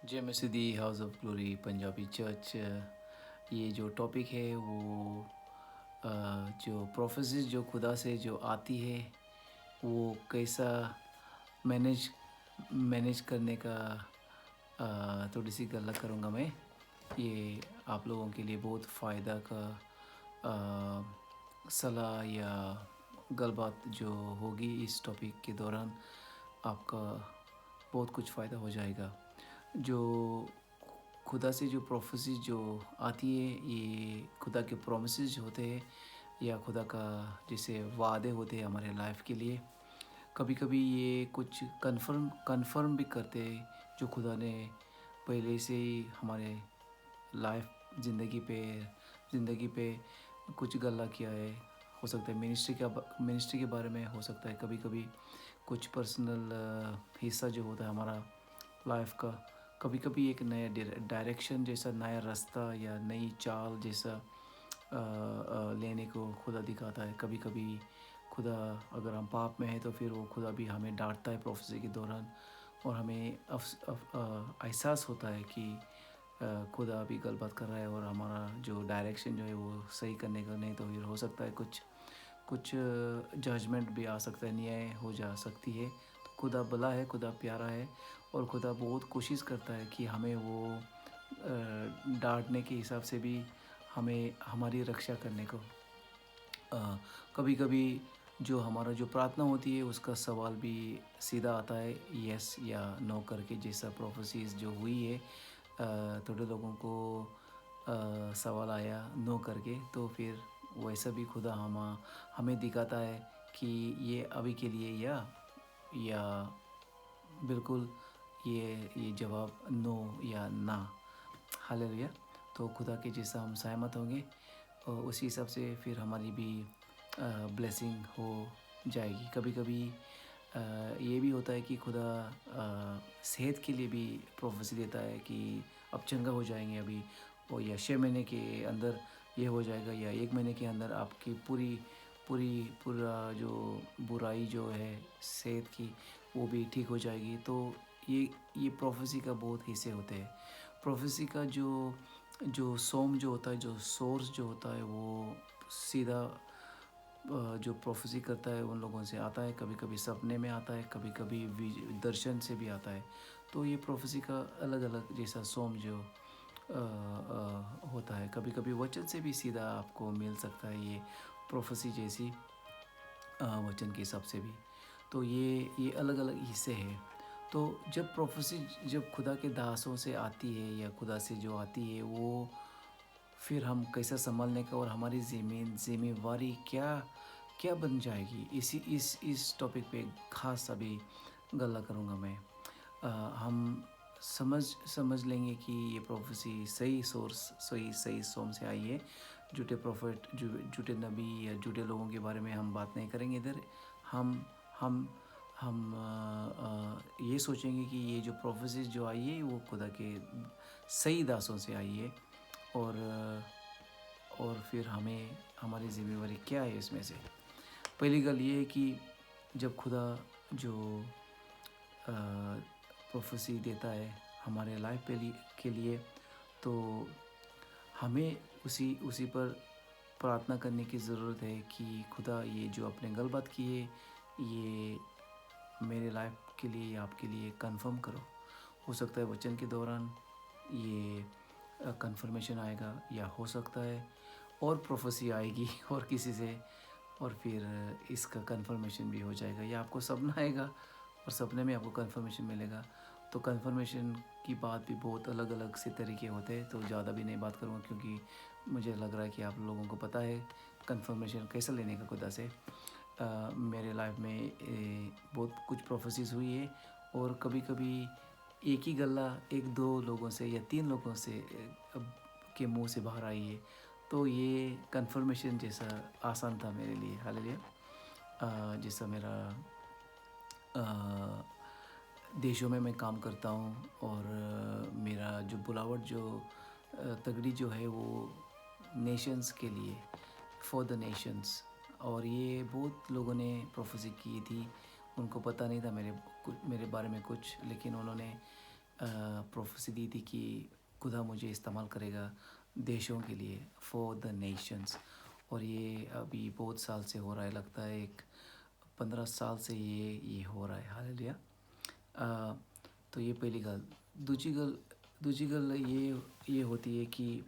जय मसीदी house of glory Punjabi church. ये जो टॉपिक है वो अ, जो प्रोफेसिस जो खुदा से जो आती है वो कैसा मैनेज मैनेज करने का थोड़ी सी गल्ला करूँगा मैं। ये आप लोगों के लिए बहुत फ़ायदा का सलाह या गलबात जो होगी इस टॉपिक के दौरान आपका बहुत कुछ फ़ायदा हो जाएगा। जो खुदा से जो प्रोफेसी जो आती है ये खुदा के प्रोमिसेस होते हैं या खुदा का जैसे वादे होते हैं हमारे लाइफ के लिए। कभी कभी ये कुछ कंफर्म भी करते हैं जो खुदा ने पहले से ही हमारे लाइफ ज़िंदगी पे कुछ गल्ला किया है। हो सकता है मिनिस्ट्री के बारे में हो सकता है। कभी कभी कुछ पर्सनल हिस्सा जो होता है हमारा लाइफ का, कभी कभी एक नया डायरेक्शन जैसा नया रास्ता या नई चाल जैसा लेने को खुदा दिखाता है। कभी कभी खुदा अगर हम पाप में हैं तो फिर वो खुदा भी हमें डांटता है प्रोफेसी के दौरान और हमें एहसास होता है कि खुदा भी गलबात कर रहा है और हमारा जो डायरेक्शन जो है वो सही करने का नहीं। तो फिर हो सकता है कुछ कुछ जजमेंट भी आ सकता है, न्याय हो जा सकती है। तो खुदा भला है, खुदा प्यारा है और खुदा बहुत कोशिश करता है कि हमें वो डांटने के हिसाब से भी हमें हमारी रक्षा करने को। कभी कभी जो हमारा जो प्रार्थना होती है उसका सवाल भी सीधा आता है यस या नो करके, जैसा प्रोफेसीज जो हुई है। थोड़े लोगों को सवाल आया नो करके, तो फिर वैसा भी खुदा हमें दिखाता है कि ये अभी के लिए या बिल्कुल ये जवाब नो या ना। हालेलुया। तो खुदा के जैसा हम सहमत होंगे और उसी हिसाब से फिर हमारी भी ब्लेसिंग हो जाएगी। कभी कभी ये भी होता है कि खुदा सेहत के लिए भी प्रोफेसी देता है कि अब चंगा हो जाएंगे अभी, और या 6 महीने के अंदर ये हो जाएगा या 1 महीने के अंदर आपकी पूरा जो बुराई जो है सेहत की वो भी ठीक हो जाएगी। तो ये प्रोफेसी का बहुत हिस्से होते हैं। प्रोफेसी का जो सोम जो होता है, जो सोर्स जो होता है वो सीधा जो प्रोफेसी करता है उन लोगों से आता है। कभी कभी सपने में आता है, कभी कभी दर्शन से भी आता है। तो ये प्रोफेसी का अलग अलग जैसा सोम जो होता है। कभी कभी वचन से भी सीधा आपको मिल सकता है ये प्रोफेसी जैसी वचन के हिसाब से भी। तो ये अलग अलग हिस्से हैं। तो जब प्रोफेसी जब खुदा के दासों से आती है या खुदा से जो आती है वो फिर हम कैसा संभालने का और हमारी जिम्मेवारी क्या क्या बन जाएगी, इस टॉपिक पे खास अभी गल्ला करूँगा मैं। हम समझ लेंगे कि ये प्रोफेसी सही सोर्स सही सोम से आई है। झूठे प्रॉफिट झूठे नबी या झूठे लोगों के बारे में हम बात नहीं करेंगे इधर। हम हम हम ये सोचेंगे कि ये जो प्रोफेसीज जो आई है वो खुदा के सही दासों से आई है और फिर हमें हमारी जिम्मेवारी क्या है इसमें से। पहली गल ये है कि जब खुदा जो प्रोफेसी देता है हमारे लाइफ के लिए, तो हमें उसी पर प्रार्थना करने की ज़रूरत है कि खुदा ये जो अपने गलबात किए ये मेरे लाइफ के लिए आपके लिए कंफर्म करो। हो सकता है वचन के दौरान ये कंफर्मेशन आएगा या हो सकता है और प्रोफेसी आएगी और किसी से, और फिर इसका कंफर्मेशन भी हो जाएगा या आपको सपना आएगा और सपने में आपको कंफर्मेशन मिलेगा। तो कंफर्मेशन की बात भी बहुत अलग अलग से तरीके होते हैं। तो ज़्यादा भी नहीं बात करूँगा क्योंकि मुझे लग रहा है कि आप लोगों को पता है कंफर्मेशन कैसे लेने का खुदा से। मेरे लाइफ में बहुत कुछ प्रोफेसीज हुई है और कभी कभी एक ही गल्ला 1-2 लोगों से या 3 लोगों से के मुंह से बाहर आई है। तो ये कंफर्मेशन जैसा आसान था मेरे लिए। हालेलुया। जैसा मेरा देशों में मैं काम करता हूँ और मेरा जो बुलावट जो तगड़ी जो है वो नेशंस के लिए, फॉर द नेशंस। और ये बहुत लोगों ने प्रोफेसी की थी, उनको पता नहीं था मेरे बारे में कुछ, लेकिन उन्होंने प्रोफेसी दी थी कि खुदा मुझे इस्तेमाल करेगा देशों के लिए, फॉर द नेशंस। और ये अभी बहुत साल से हो रहा है, लगता है एक 15 साल से ये हो रहा है। हालेलुया। तो ये पहली गल। दूजी गल ये होती है कि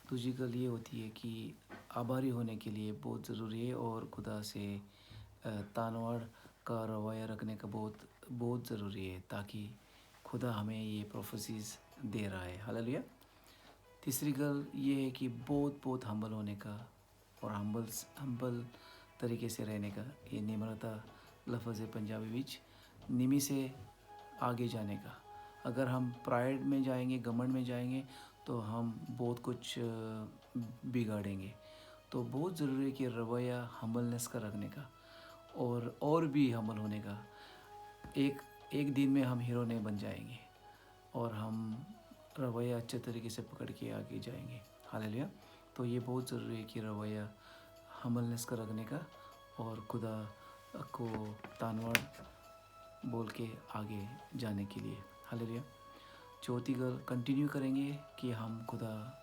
दूसरी गल ये होती है कि आभारी होने के लिए बहुत ज़रूरी है, और खुदा से तानवाड़ का रवैया रखने का बहुत बहुत ज़रूरी है, ताकि खुदा हमें ये प्रोफेसीज दे रहा है। हालेलुया। तीसरी गल ये है कि बहुत बहुत हम्बल होने का, और हम्बल तरीके से रहने का। ये निम्रता लफ्ज़ है पंजाबी विच, निमी से आगे जाने का। अगर हम प्राइड में जाएंगे, घमंड में जाएंगे, तो हम बहुत कुछ बिगाड़ेंगे। तो बहुत ज़रूरी है कि रवैया हम्बलनेस का रखने का, और भी हम्बल होने का। एक दिन में हम हीरो नहीं बन जाएंगे, और हम रवैया अच्छे तरीके से पकड़ के आगे जाएंगे। हालेलुया। तो ये बहुत ज़रूरी है कि रवैया हम्बलनेस का रखने का, और खुदा को तानवाड़ बोल के आगे जाने के लिए। हालेलुया। चौथी गल, कंटिन्यू करेंगे कि हम खुदा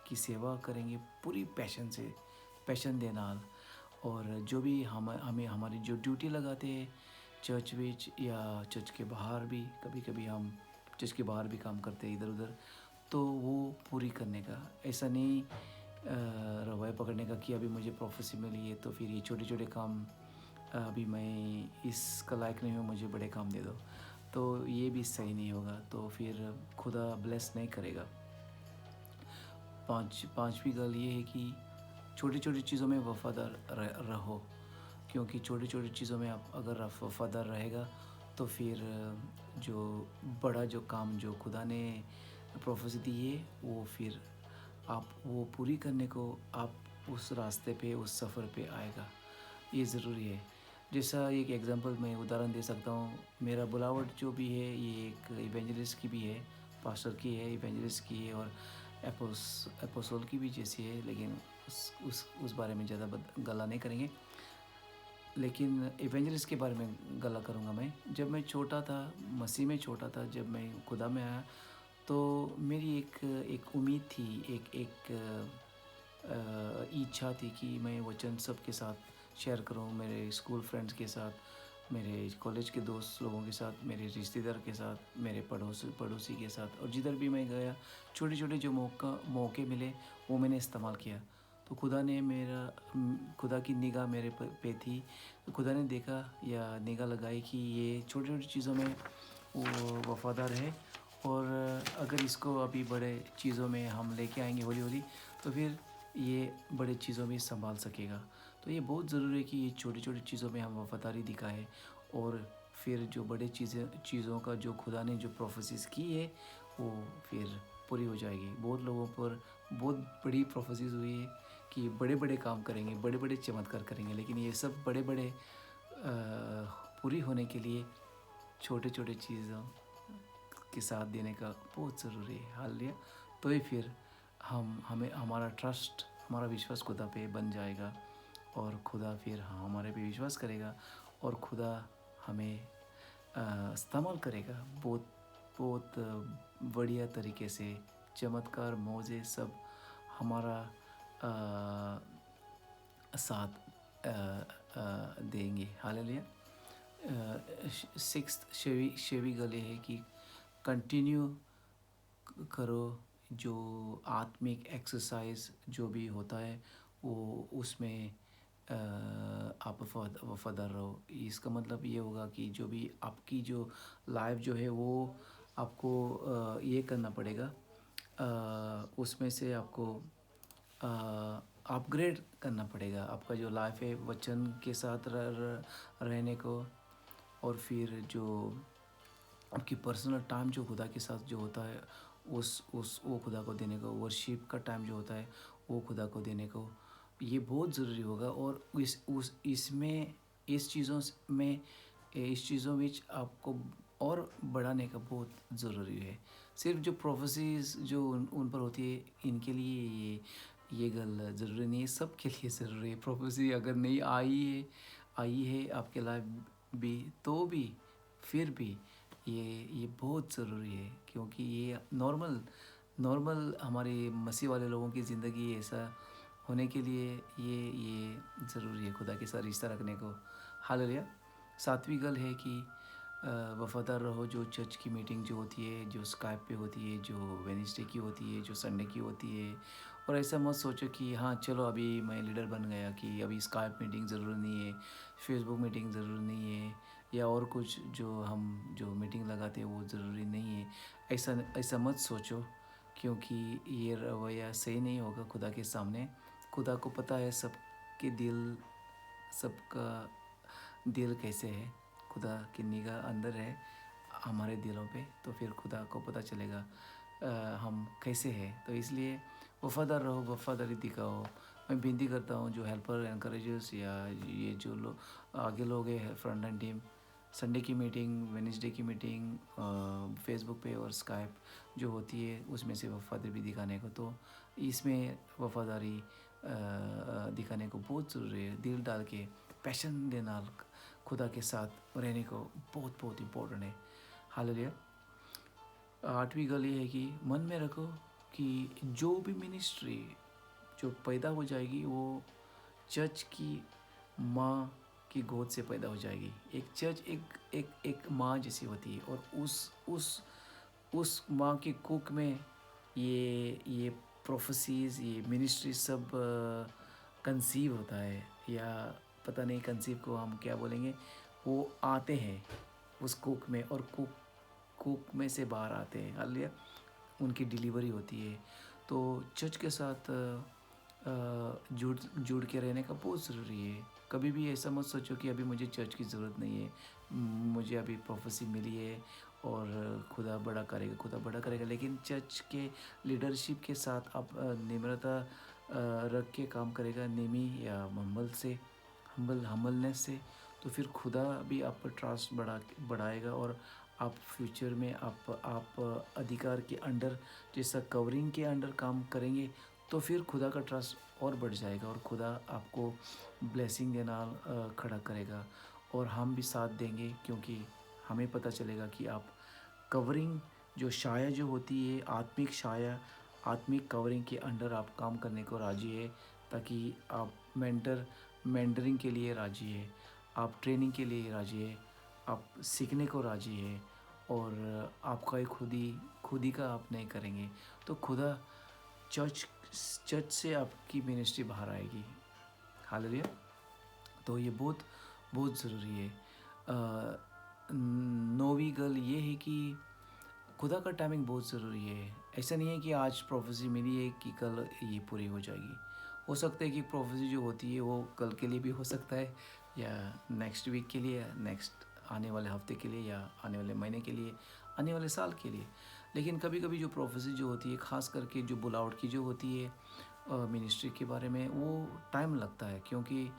की सेवा करेंगे पूरी पैशन से, पैशन दे नाल। और जो भी हमें हमारी जो ड्यूटी लगाते हैं चर्च विच या चर्च के बाहर भी, कभी कभी हम चर्च के बाहर भी काम करते हैं इधर उधर, तो वो पूरी करने का। ऐसा नहीं रवैया पकड़ने का कि अभी मुझे प्रोफेसी मिली है तो फिर ये छोटे छोटे काम, अभी मैं इसका लायक नहीं हूँ, मुझे बड़े काम दे दो। तो ये भी सही नहीं होगा, तो फिर खुदा ब्लेस नहीं करेगा। पांचवी गल ये है कि छोटी छोटी चीज़ों में वफ़ादार रहो, क्योंकि छोटी छोटी चीज़ों में आप अगर वफ़ादार रहेगा तो फिर जो बड़ा जो काम जो खुदा ने प्रोफेसी दी है, वो फिर आप वो पूरी करने को आप उस रास्ते पे, उस सफ़र पे आएगा। ये ज़रूरी है। जैसा एक एग्जांपल मैं उदाहरण दे सकता हूँ, मेरा बुलावट जो भी है ये एक इवेंजलिस्ट की भी है, पास्टर की है, इवेंजलिस्ट की है, और एपोस्टल की भी जैसी है, लेकिन उस बारे में ज़्यादा गला नहीं करेंगे। लेकिन इवेंजलिस्ट के बारे में गला करूँगा मैं। जब मैं छोटा था, मसीह में छोटा था, जब मैं खुदा में आया, तो मेरी एक उम्मीद थी, एक इच्छा थी कि मैं वचन सबके साथ शेयर करूं, मेरे स्कूल फ्रेंड्स के साथ, मेरे कॉलेज के दोस्त लोगों के साथ, मेरे रिश्तेदार के साथ, मेरे पड़ोसी के साथ, और जिधर भी मैं गया छोटे छोटे जो मौके मिले वो मैंने इस्तेमाल किया। तो खुदा की निगाह मेरे पे थी। तो खुदा ने देखा या निगाह लगाई कि ये छोटी छोटी चीज़ों में वो वफ़ादार है, और अगर इसको अभी बड़े चीज़ों में हम लेके आएंगे हौली हौली, तो फिर ये बड़े चीज़ों में संभाल सकेगा। तो ये बहुत ज़रूरी है कि ये छोटी छोटी चीज़ों में हम वफ़ादारी दिखाएं, और फिर जो बड़े चीज़ों का जो खुदा ने जो प्रोफेसीज की है वो फिर पूरी हो जाएगी। बहुत लोगों पर बहुत बड़ी प्रोफेसीज हुई है कि बड़े बड़े काम करेंगे, बड़े बड़े चमत्कार करेंगे, लेकिन ये सब बड़े बड़े पूरी होने के लिए छोटे छोटे चीज़ों के साथ देने का बहुत ज़रूरी है। हालेलुया। तो ही फिर हमें हमारा ट्रस्ट, हमारा विश्वास खुदा पे बन जाएगा, और खुदा फिर हमारे पे विश्वास करेगा, और खुदा हमें इस्तेमाल करेगा बहुत बहुत बढ़िया तरीके से। चमत्कार, मौजे सब हमारा साथ देंगे। हालेलुया। सिक्स्थ शेवी गले है कि कंटिन्यू करो, जो आत्मिक एक्सरसाइज जो भी होता है वो उसमें आप वफादार रहो। इसका मतलब ये होगा कि जो भी आपकी जो लाइफ जो है वो आपको ये करना पड़ेगा, उसमें से आपको अपग्रेड करना पड़ेगा। आपका जो लाइफ है वचन के साथ रहने को, और फिर जो आपकी पर्सनल टाइम जो खुदा के साथ जो होता है उस वो खुदा को देने को, वर्शिप का टाइम जो होता है वो खुदा को देने को, ये बहुत ज़रूरी होगा। और इस चीज़ों में आपको और बढ़ाने का बहुत ज़रूरी है। सिर्फ जो प्रोफेसीज जो उन पर होती है इनके लिए ये गल ज़रूरी नहीं है, सब के लिए ज़रूरी है। प्रोफेसी अगर नहीं आई है आपके लाइफ भी, तो भी फिर भी ये बहुत ज़रूरी है, क्योंकि ये नॉर्मल नॉर्मल हमारे मसीह वाले लोगों की ज़िंदगी ऐसा होने के लिए ये ज़रूरी है खुदा के साथ रिश्ता रखने को। हालेलुया। सातवीं गल है कि वफ़ादार रहो। जो चर्च की मीटिंग जो होती है, जो स्काइप पे होती है, जो वेडनेसडे की होती है, जो संडे की होती है, और ऐसा मत सोचो कि हाँ चलो अभी मैं लीडर बन गया कि अभी स्काइप मीटिंग ज़रूरी नहीं है, फेसबुक मीटिंग ज़रूरी नहीं है, या और कुछ जो हम जो मीटिंग लगाते हैं वो ज़रूरी नहीं है। ऐसा ऐसा मत सोचो, क्योंकि ये रवैया सही नहीं होगा खुदा के सामने। खुदा को पता है सबके दिल, सबका दिल कैसे है। खुदा की निगाह अंदर है हमारे दिलों पे, तो फिर खुदा को पता चलेगा हम कैसे हैं। तो इसलिए वफ़ादार रहो, वफ़ादारी दिखाओ। मैं विनती करता हूँ जो हेल्पर एनकरेजर्स या ये जो लोग आगे लोग हैं फ्रंट एंड टीम, संडे की मीटिंग, वेडनेसडे की मीटिंग, फेसबुक पे और स्काइप जो होती है उसमें से वफ़ादारी भी दिखाने को, तो इसमें वफ़ादारी दिखाने को बहुत ज़रूरी है। दिल डाल के पैशन के नाल खुदा के साथ रहने को बहुत बहुत इम्पोर्टेंट है। हालेलुया। आठवीं गल ये है कि मन में रखो कि जो भी मिनिस्ट्री जो पैदा हो जाएगी वो चर्च की माँ की गोद से पैदा हो जाएगी। एक चर्च एक माँ जैसी होती है, और उस माँ की कुक में ये प्रोफेसीज, ये मिनिस्ट्री सब कंसीव होता है, या पता नहीं कंसीव को हम क्या बोलेंगे, वो आते हैं उस कुक में, और कुक में से बाहर आते हैं। हालेलुया। उनकी डिलीवरी होती है। तो चर्च के साथ जुड़ जुड़ के रहने का बहुत ज़रूरी है। कभी भी ऐसा मत सोचो कि अभी मुझे चर्च की ज़रूरत नहीं है, मुझे अभी प्रोफेसी मिली है और खुदा बड़ा करेगा, खुदा बड़ा करेगा। लेकिन चर्च के लीडरशिप के साथ आप निम्रता रख के काम करेगा, नेमी या हम्बलनेस से, तो फिर खुदा भी आप पर ट्रस्ट बढ़ाएगा, और आप फ्यूचर में आप अधिकार के अंडर, जैसा कवरिंग के अंडर काम करेंगे, तो फिर खुदा का ट्रस्ट और बढ़ जाएगा, और खुदा आपको ब्लेसिंग के नाल खड़ा करेगा, और हम भी साथ देंगे, क्योंकि हमें पता चलेगा कि आप कवरिंग जो छाया जो होती है, आत्मिक छाया, आत्मिक कवरिंग के अंडर आप काम करने को राजी है, ताकि आप मेंटरिंग के लिए राजी है, आप ट्रेनिंग के लिए राजी है, आप सीखने को राजी है, और आपका खुद ही का आप नहीं करेंगे, तो खुदा चर्च चर्च से आपकी मिनिस्ट्री बाहर आएगी। हालेलुया। तो ये बहुत बहुत ज़रूरी है। नौवीं गल ये है कि खुदा का टाइमिंग बहुत ज़रूरी है। ऐसा नहीं है कि आज प्रोफेसी मिली है कि कल ये पूरी हो जाएगी। हो सकता है कि प्रोफेसी जो होती है वो कल के लिए भी हो सकता है, या नेक्स्ट वीक के लिए, या नेक्स्ट आने वाले हफ्ते के लिए, या आने वाले महीने के लिए, आने वाले साल के लिए। लेकिन कभी कभी जो प्रोफेसी जो होती है, ख़ास करके जो बुलावट की जो होती है मिनिस्ट्री के बारे में, वो टाइम लगता है, क्योंकि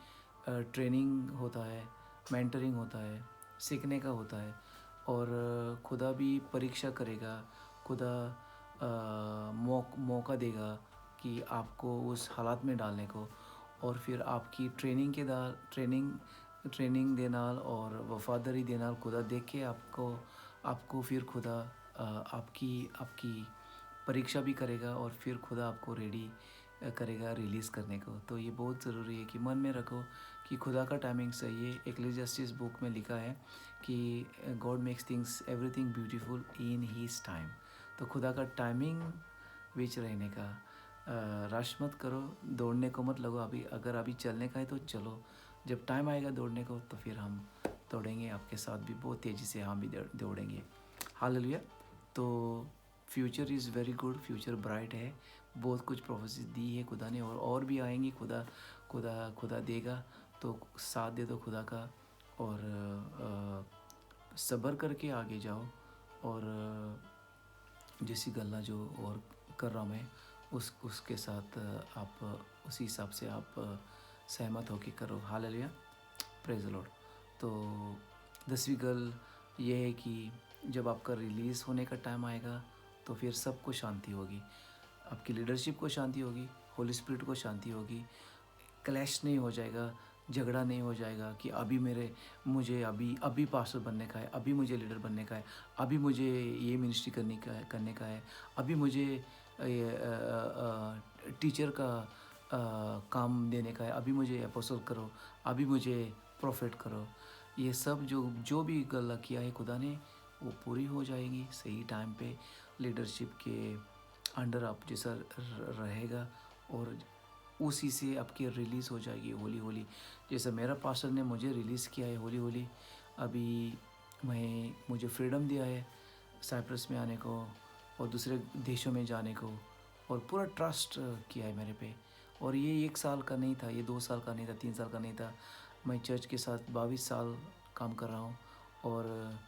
ट्रेनिंग होता है, मेंटरिंग होता है, सीखने का होता है, और खुदा भी परीक्षा करेगा, खुदा मौका देगा कि आपको उस हालात में डालने को, और फिर आपकी ट्रेनिंग दे नाल और वफादारी दे नाल खुदा देख के आपको फिर खुदा आपकी आपकी परीक्षा भी करेगा, और फिर खुदा आपको रेडी करेगा रिलीज़ करने को। तो ये बहुत ज़रूरी है कि मन में रखो कि खुदा का टाइमिंग सही है। एक्लेसियास्टिस बुक में लिखा है कि God makes things everything beautiful in his time. तो खुदा का टाइमिंग बीच रहने का रश मत करो, दौड़ने को मत लगो। अगर अभी चलने का है तो चलो, जब टाइम आएगा दौड़ने को तो फिर हम दौड़ेंगे, आपके साथ भी बहुत तेज़ी से हम भी दौड़ेंगे। हालेलुया। तो future is very good, future bright है। बहुत कुछ प्रोफेसी दी है खुदा ने, और भी आएंगी। खुदा देगा, तो साथ दे दो खुदा का, और सब्र करके आगे जाओ, और जैसी गल्ला जो और कर रहा हूँ मैं, उसके साथ आप उसी हिसाब से आप सहमत होकर करो। हालेलुया। Praise the Lord. तो 10वीं गल ये है कि जब आपका रिलीज़ होने का टाइम आएगा तो फिर सबको शांति होगी, आपकी लीडरशिप को शांति होगी, होली स्पिरिट को शांति होगी, क्लैश नहीं हो जाएगा। झगड़ा नहीं हो जाएगा कि मुझे अभी अभी पास्टर बनने का है, अभी मुझे लीडर बनने का है, अभी मुझे ये मिनिस्ट्री करने का है, अभी मुझे टीचर का काम देने का है, अभी मुझे अपोस्टल करो, अभी मुझे प्रोफेट करो। ये सब जो जो भी गल्ला किया है खुदा ने, वो पूरी हो जाएगी सही टाइम पे। लीडरशिप के अंडर आप जैसा रहेगा और उसी से आपकी रिलीज़ हो जाएगी होली होली। जैसा मेरा पास्टर ने मुझे रिलीज़ किया है होली होली, अभी मुझे फ्रीडम दिया है साइप्रस में आने को और दूसरे देशों में जाने को, और पूरा ट्रस्ट किया है मेरे पे। और ये 1 साल का नहीं था, ये 2 साल का नहीं था, 3 साल का नहीं था। मैं चर्च के साथ 22 साल काम कर रहा हूँ, और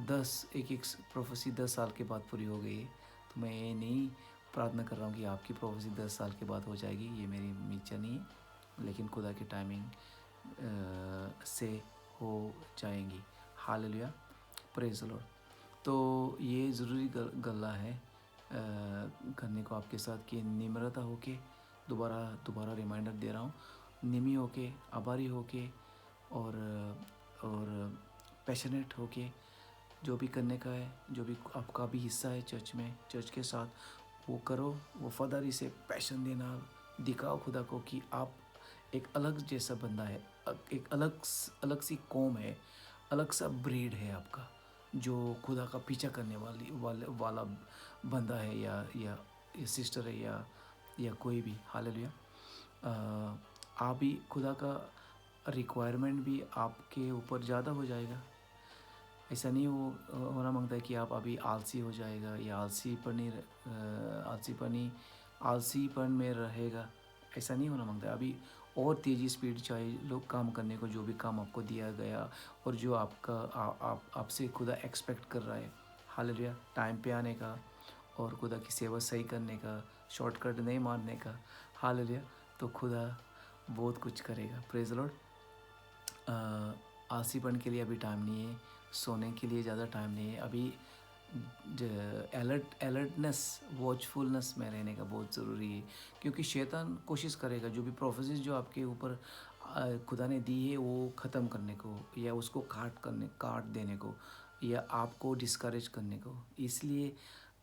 10 एक एक प्रोफेसी 10 साल के बाद पूरी हो गई है। तो मैं ये नहीं प्रार्थना कर रहा हूँ कि आपकी प्रोफेसी 10 साल के बाद हो जाएगी, ये मेरी इच्छा नहीं है, लेकिन खुदा की टाइमिंग से हो जाएंगी। Hallelujah, praise the Lord. तो ये ज़रूरी गल्ला है करने को आपके साथ कि निम्रता होके, दोबारा रिमाइंडर दे रहा हूँ, निमी होके, आभारी होके और पैशनेट होके जो भी करने का है, जो भी आपका भी हिस्सा है चर्च में, चर्च के साथ वो करो। वफादारी से पैशन देना, दिखाओ खुदा को कि आप एक अलग जैसा बंदा है, एक अलग सी कौम है, अलग सा ब्रीड है आपका, जो खुदा का पीछा करने वाला बंदा है, या सिस्टर है, या कोई भी। हालेलुया। आप भी खुदा का रिक्वायरमेंट भी आपके ऊपर ज़्यादा हो जाएगा। ऐसा नहीं होना मांगता है कि आप अभी आलसी हो जाएगा या आलसीपन में रहेगा। ऐसा नहीं होना मांगता है। अभी और तेज़ी स्पीड चाहिए लोग काम करने को, जो भी काम आपको दिया गया और जो आपसे खुदा एक्सपेक्ट कर रहा है। हालेलुया। टाइम पे आने का और खुदा की सेवा सही करने का, शॉर्टकट नहीं मारने का। हालेलुया। तो खुदा बहुत कुछ करेगा। Praise the Lord. आलसीपन के लिए अभी टाइम नहीं है, सोने के लिए ज़्यादा टाइम नहीं है। अभी अलर्टनेस, वॉचफुलनेस में रहने का बहुत ज़रूरी है, क्योंकि शैतान कोशिश करेगा जो भी प्रोफेसीज जो आपके ऊपर खुदा ने दी है वो ख़त्म करने को, या उसको काट देने को, या आपको डिस्करेज करने को। इसलिए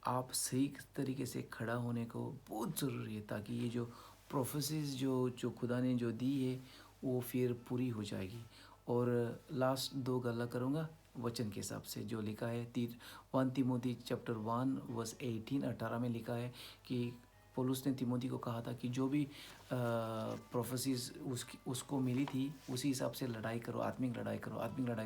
आप सही तरीके से खड़ा होने को बहुत ज़रूरी है, ताकि ये जो प्रोफेसीज जो खुदा ने जो दी है वो फिर पूरी हो जाएगी। और लास्ट 2 गल्ला करूँगा वचन के हिसाब से जो लिखा है 1 तिमोथी चैप्टर 1 वर्स 18 में लिखा है कि पौलुस ने तिमोथी को कहा था कि जो भी प्रोफेसीज उसको मिली थी उसी हिसाब से लड़ाई करो, आत्मिक लड़ाई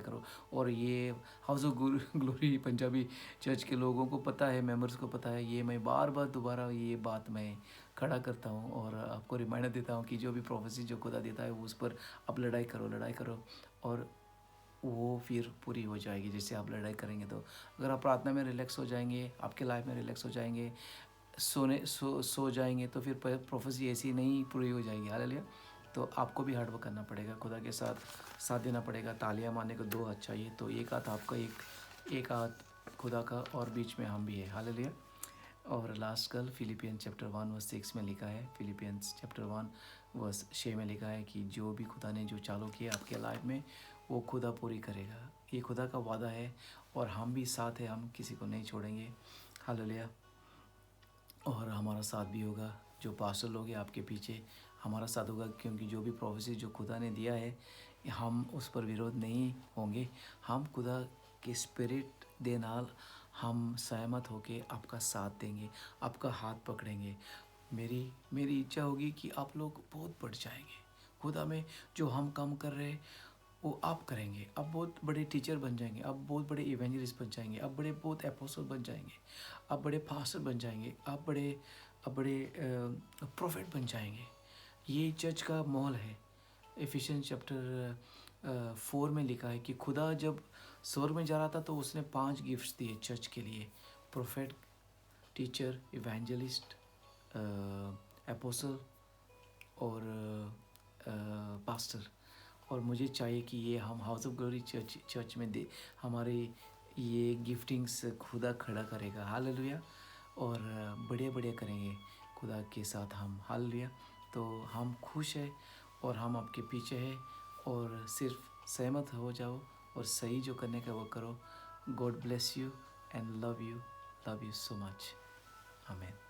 करो। और ये house of glory Punjabi church के लोगों को पता है, मेंबर्स को पता है, ये मैं बार दोबारा ये बात मैं खड़ा करता हूँ और आपको रिमाइंडर देता हूँ कि जो भी प्रोफेसी जो खुदा देता है उस पर आप लड़ाई करो, और वो फिर पूरी हो जाएगी। जैसे आप लड़ाई करेंगे तो अगर आप प्रार्थना में रिलैक्स हो जाएंगे, आपके लाइफ में रिलैक्स हो जाएंगे, सो जाएंगे, तो फिर प्रोफेसी ऐसी नहीं पूरी हो जाएगी। हालेलुया। तो आपको भी हार्ड वर्क करना पड़ेगा, खुदा के साथ देना पड़ेगा। तालियां मारने को 2 हाथ चाहिए, तो एक हाथ आपका, एक हाथ खुदा का, और बीच में हम भी है। हालेलुया। और लास्ट कल फिलिपियंस चैप्टर 1 वर्स 6 में लिखा है, फिलिपियंस चैप्टर 1 वर्स 6 में लिखा है कि जो भी खुदा ने जो चालू किया आपके लाइफ में वो खुदा पूरी करेगा। ये खुदा का वादा है, और हम भी साथ हैं, हम किसी को नहीं छोड़ेंगे। हालेलुया। और हमारा साथ भी होगा, जो पास्टर लोग हैं आपके पीछे, हमारा साथ होगा, क्योंकि जो भी प्रोफेसी जो खुदा ने दिया है हम उस पर विरोध नहीं होंगे। हम खुदा के स्पिरिट दे नाल हम सहमत होके आपका साथ देंगे, आपका हाथ पकड़ेंगे। मेरी इच्छा होगी कि आप लोग बहुत बढ़ जाएंगे खुदा में। जो हम काम कर रहे हैं वो आप करेंगे, आप बहुत बड़े टीचर बन जाएंगे, आप बहुत बड़े इवेंजलिस्ट बन जाएंगे, आप बहुत एपोस्टल बन जाएंगे, आप बड़े पास्टर बन जाएंगे, आप बड़े प्रोफेट बन जाएंगे। ये चर्च का माहौल है। एफिशिएंस चैप्टर 4 में लिखा है कि खुदा जब स्वर्ग में जा रहा था तो उसने 5 गिफ्ट्स दिए चर्च के लिए: प्रोफेट, टीचर, इवेंजलिस्ट, एपोस्टल और पास्टर। और मुझे चाहिए कि ये हम हाउस ऑफ ग्लोरी चर्च में दे हमारे ये गिफ्टिंग्स खुदा खड़ा करेगा। हालेलुया। और बड़े करेंगे खुदा के साथ हम। हालेलुया। तो हम खुश हैं और हम आपके पीछे हैं, और सिर्फ सहमत हो जाओ और सही जो करने का वो करो। God bless you and love you so much. आमीन।